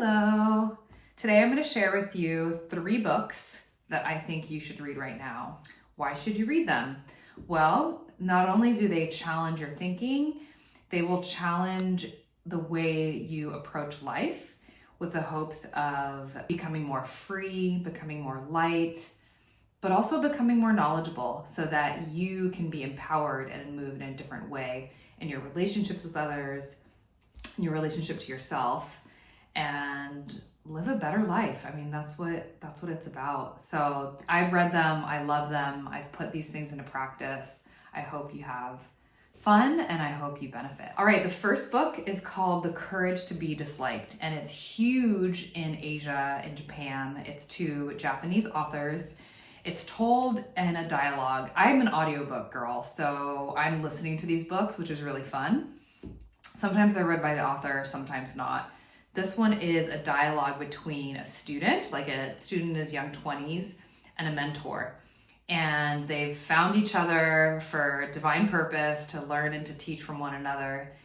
Hello. Today I'm going to share with you 3 books that I think you should read right now. Why should you read them? Well, not only do they challenge your thinking, they will challenge the way you approach life with the hopes of becoming more free, becoming more light, but also becoming more knowledgeable so that you can be empowered and move in a different way in your relationships with others, in your relationship to yourself, and live a better life. I mean, that's what it's about. So I've read them, I love them, I've put these things into practice. I hope you have fun and I hope you benefit. All right, the first book is called The Courage to Be Disliked, and it's huge in Asia, in Japan. It's 2 Japanese authors. It's told in a dialogue. I'm an audiobook girl, so I'm listening to these books, which is really fun. Sometimes they're read by the author, sometimes not. This one is a dialogue between a student, like a student in his young 20s, and a mentor. And they've found each other for divine purpose to learn and to teach from one another.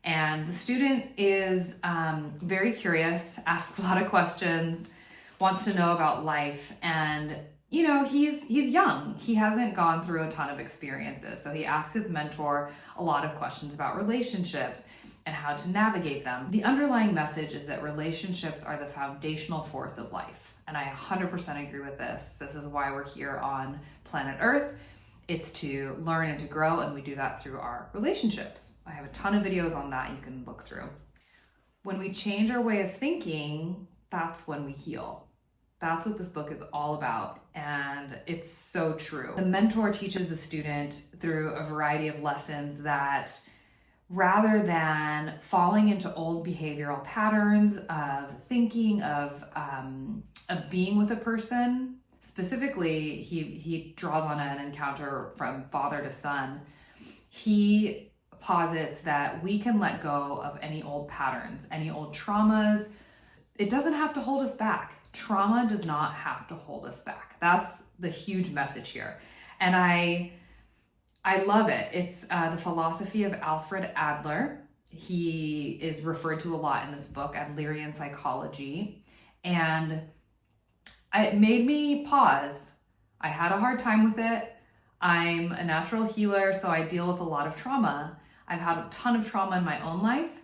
And the student is very curious, asks a lot of questions, wants to know about life. And, you know, he's young. He hasn't gone through a ton of experiences. So he asks his mentor a lot of questions about relationships and how to navigate them. The underlying message is that relationships are the foundational force of life. And I 100% agree with this. This is why we're here on planet Earth. It's to learn and to grow, and we do that through our relationships. I have a ton of videos on that you can look through. When we change our way of thinking, that's when we heal. That's what this book is all about, and it's so true. The mentor teaches the student through a variety of lessons that rather than falling into old behavioral patterns of thinking, of being with a person, specifically, he draws on an encounter from father to son. He posits that we can let go of any old patterns, any old traumas. It doesn't have to hold us back. Trauma does not have to hold us back. That's the huge message here. And I love it. It's the philosophy of Alfred Adler. He is referred to a lot in this book, Adlerian psychology. And it made me pause. I had a hard time with it. I'm a natural healer, so I deal with a lot of trauma. I've had a ton of trauma in my own life,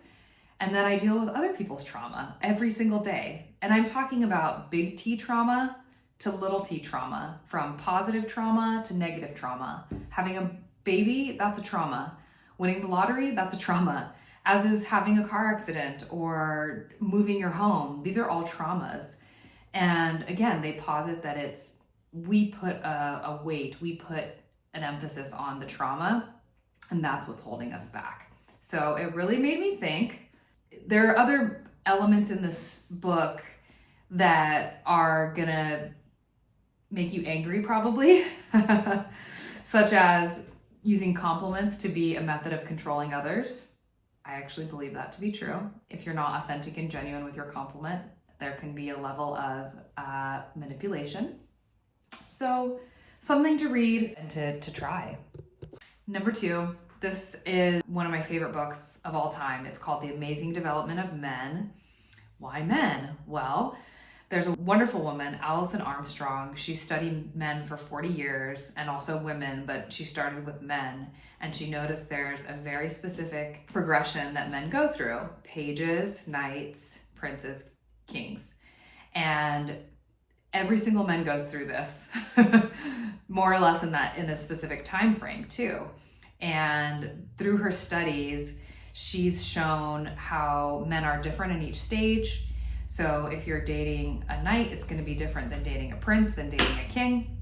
and then I deal with other people's trauma every single day. And I'm talking about big T trauma to little t trauma, from positive trauma to negative trauma. Having a baby, that's a trauma. Winning the lottery, that's a trauma. As is having a car accident or moving your home. These are all traumas. And again, they posit that we put a weight, we put an emphasis on the trauma, and that's what's holding us back. So it really made me think. There are other elements in this book that are gonna make you angry probably, such as using compliments to be a method of controlling others. I actually believe that to be true. If you're not authentic and genuine with your compliment, there can be a level of manipulation. So something to read and to try. Number 2, this is one of my favorite books of all time. It's called The Amazing Development of Men. Why men? Well, there's a wonderful woman, Alison Armstrong. She studied men for 40 years and also women, but she started with men. And she noticed there's a very specific progression that men go through: pages, knights, princes, kings. And every single man goes through this, more or less in a specific time frame too. And through her studies, she's shown how men are different in each stage. So if you're dating a knight, it's going to be different than dating a prince, than dating a king.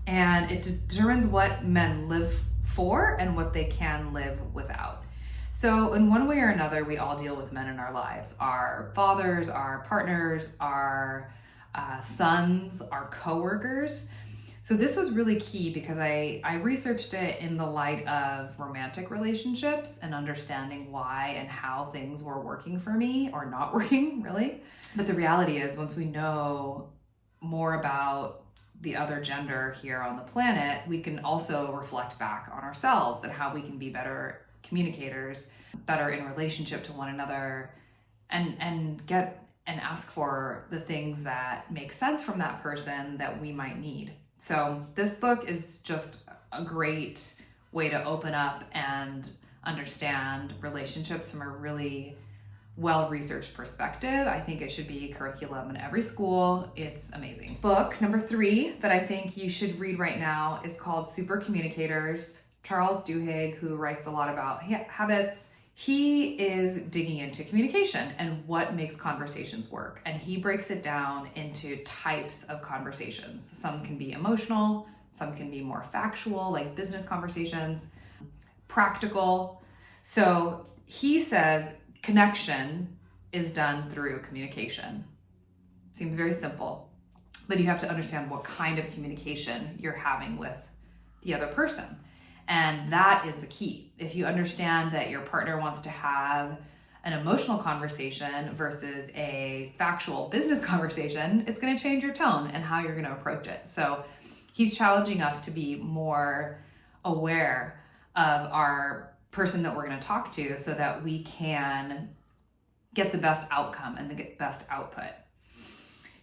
And it determines what men live for and what they can live without. So in one way or another, we all deal with men in our lives. Our fathers, our partners, our sons, our coworkers. So this was really key because I researched it in the light of romantic relationships and understanding why and how things were working for me or not working, really. But the reality is, once we know more about the other gender here on the planet, we can also reflect back on ourselves and how we can be better communicators, better in relationship to one another, and get and ask for the things that make sense from that person that we might need. So this book is just a great way to open up and understand relationships from a really well-researched perspective. I think it should be curriculum in every school. It's amazing. Book number 3 that I think you should read right now is called Supercommunicators. Charles Duhigg, who writes a lot about habits, he is digging into communication and what makes conversations work. And he breaks it down into types of conversations. Some can be emotional, some can be more factual, like business conversations, practical. So he says connection is done through communication. Seems very simple, but you have to understand what kind of communication you're having with the other person. And that is the key. If you understand that your partner wants to have an emotional conversation versus a factual business conversation, it's going to change your tone and how you're going to approach it. So he's challenging us to be more aware of our person that we're going to talk to so that we can get the best outcome and the best output.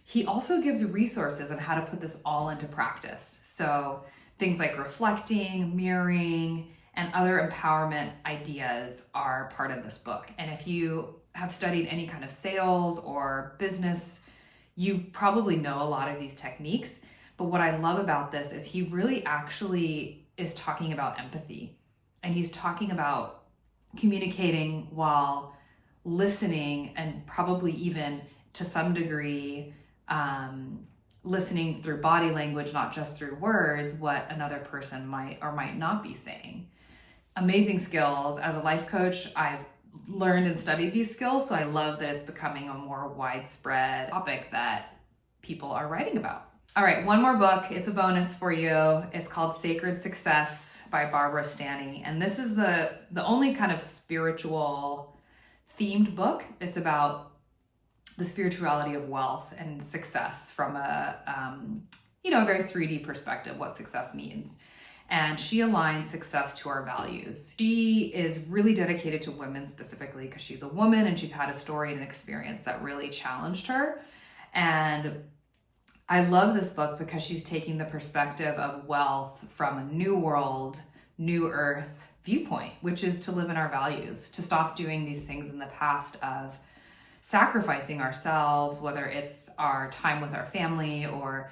He also gives resources on how to put this all into practice. So things like reflecting, mirroring, and other empowerment ideas are part of this book. And if you have studied any kind of sales or business, you probably know a lot of these techniques. But what I love about this is he really actually is talking about empathy. And he's talking about communicating while listening, and probably even to some degree, listening through body language, not just through words, what another person might or might not be saying. Amazing skills. As a life coach, I've learned and studied these skills, so I love that it's becoming a more widespread topic that people are writing about. All right, one more book. It's a bonus for you. It's called Sacred Success by Barbara Stanny. And this is the only kind of spiritual themed book. It's about the spirituality of wealth and success from a very 3D perspective, what success means. And she aligns success to our values. She is really dedicated to women specifically because she's a woman and she's had a story and an experience that really challenged her. And I love this book because she's taking the perspective of wealth from a new world, new earth viewpoint, which is to live in our values, to stop doing these things in the past of sacrificing ourselves, whether it's our time with our family or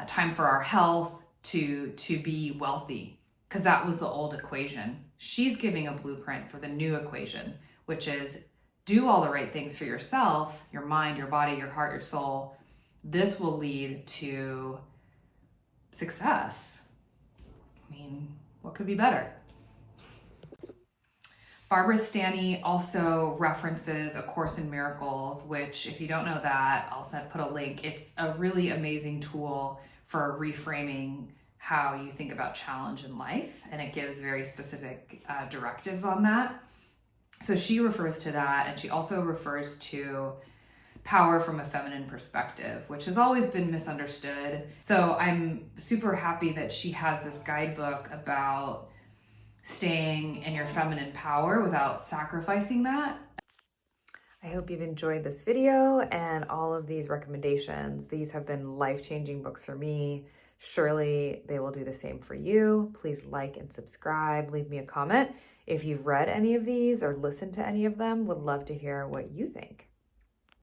time for our health to be wealthy, because that was the old equation. She's giving a blueprint for the new equation, which is do all the right things for yourself, your mind, your body, your heart, your soul. This will lead to success. I mean, what could be better? Barbara Stanny also references A Course in Miracles, which, if you don't know that, I'll put a link. It's a really amazing tool for reframing how you think about challenge in life, and it gives very specific directives on that. So she refers to that, and she also refers to power from a feminine perspective, which has always been misunderstood. So I'm super happy that she has this guidebook about staying in your feminine power without sacrificing that. I hope you've enjoyed this video and all of these recommendations. These have been life-changing books for me. Surely they will do the same for you. Please like and subscribe. Leave me a comment if you've read any of these or listened to any of them. Would love to hear what you think.